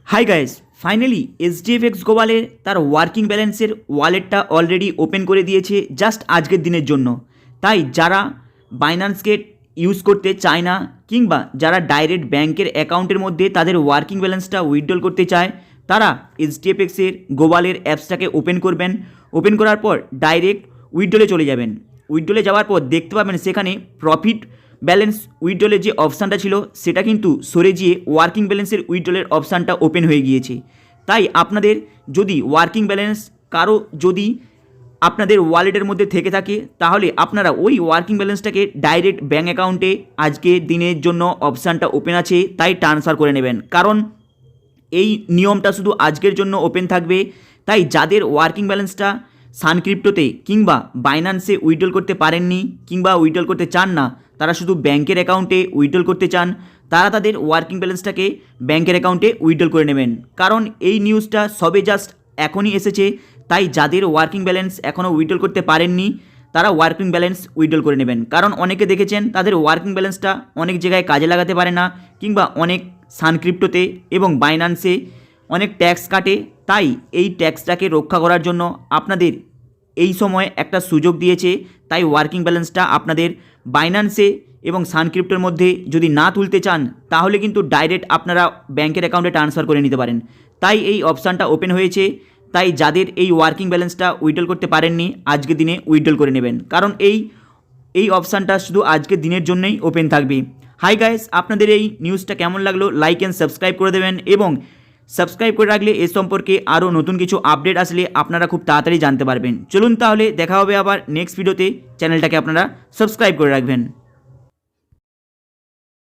Hi guys, finally SDFX গ্লোবালের তার working ব্যালেন্সের ওয়ালেটটা অলরেডি ওপেন করে দিয়েছে জাস্ট আজকের দিনের জন্য। তাই যারা বাইন্যান্সকে ইউজ করতে চায় না কিংবা যারা ডাইরেক্ট ব্যাংকের অ্যাকাউন্টের মধ্যে তাদের ওয়ার্কিং ব্যালেন্সটা উইথড্রল করতে চায় তারা এসডিএফএক্সের গ্লোবালের অ্যাপসটাকে ওপেন করবেন। ওপেন করার পর ডাইরেক্ট উইথড্রলে চলে যাবেন। উইথড্রলে যাওয়ার পর দেখতে পাবেন সেখানে প্রফিট ব্যালেন্স উইথড্রলের যে অপশানটা ছিল সেটা কিন্তু সরে গিয়ে ওয়ার্কিং ব্যালেন্সের উইথড্রলের অপশানটা ওপেন হয়ে গিয়েছে। তাই আপনাদের যদি ওয়ার্কিং ব্যালেন্স কারো যদি আপনাদের ওয়ালেটের মধ্যে থেকে থাকে তাহলে আপনারা ওই ওয়ার্কিং ব্যালেন্সটাকে ডাইরেক্ট ব্যাঙ্ক অ্যাকাউন্টে আজকে দিনের জন্য অপশানটা ওপেন আছে তাই ট্রান্সফার করে নেবেন, কারণ এই নিয়মটা শুধু আজকের জন্য ওপেন থাকবে। তাই যাদের ওয়ার্কিং ব্যালেন্সটা সানক্রিপ্টোতে কিংবা বাইন্যান্সে উইথড্রল করতে পারেননি কিংবা উইথড্রল করতে চান না, তারা শুধু ব্যাংকের অ্যাকাউন্টে উইথড্রল করতে চান, তারা তাদের ওয়ার্কিং ব্যালেন্সটাকে ব্যাংকের অ্যাকাউন্টে উইথড্রল করে নেবেন। কারণ এই নিউজটা সবে জাস্ট এখনই এসেছে, তাই যাদের ওয়ার্কিং ব্যালেন্স এখনও উইথড্রল করতে পারেননি তারা ওয়ার্কিং ব্যালেন্স উইথড্রল করে নেবেন। কারণ অনেকে দেখেছেন তাদের ওয়ার্কিং ব্যালেন্সটা অনেক জায়গায় কাজে লাগাতে পারে না কিংবা অনেক সানক্রিপ্টোতে এবং বাইন্যান্সে অনেক ট্যাক্স কাটে। তাই এই ট্যাক্সটাকে রক্ষা করার জন্য আপনাদের এই সময় একটা সুযোগ দিয়েছে। তাই ওয়ার্কিং ব্যালেন্সটা আপনাদের বাইন্যান্সে এবং সানক্রিপ্টোর মধ্যে যদি না তুলতে চান তাহলে কিন্তু ডাইরেক্ট আপনারা ব্যাংকের অ্যাকাউন্টে ট্রান্সফার করে নিতে পারেন। তাই এই অপশানটা ওপেন হয়েছে। তাই যাদের এই ওয়ার্কিং ব্যালেন্সটা উইথড্রল করতে পারেননি আজকের দিনে উইথড্রল করে নেবেন, কারণ এই অপশানটা শুধু আজকের দিনের জন্যই ওপেন থাকবে। হাই গাইস, আপনাদের এই নিউজটা কেমন লাগলো লাইক অ্যান্ড সাবস্ক্রাইব করে দেবেন এবং সাবস্ক্রাইব করে রাখলে এ সম্পর্কে আরও নতুন কিছু আপডেট আসলে আপনারা খুব তাড়াতাড়ি জানতে পারবেন। চলুন তাহলে দেখা হবে আবার নেক্সট ভিডিওতে। চ্যানেলটাকে আপনারা সাবস্ক্রাইব করে রাখবেন।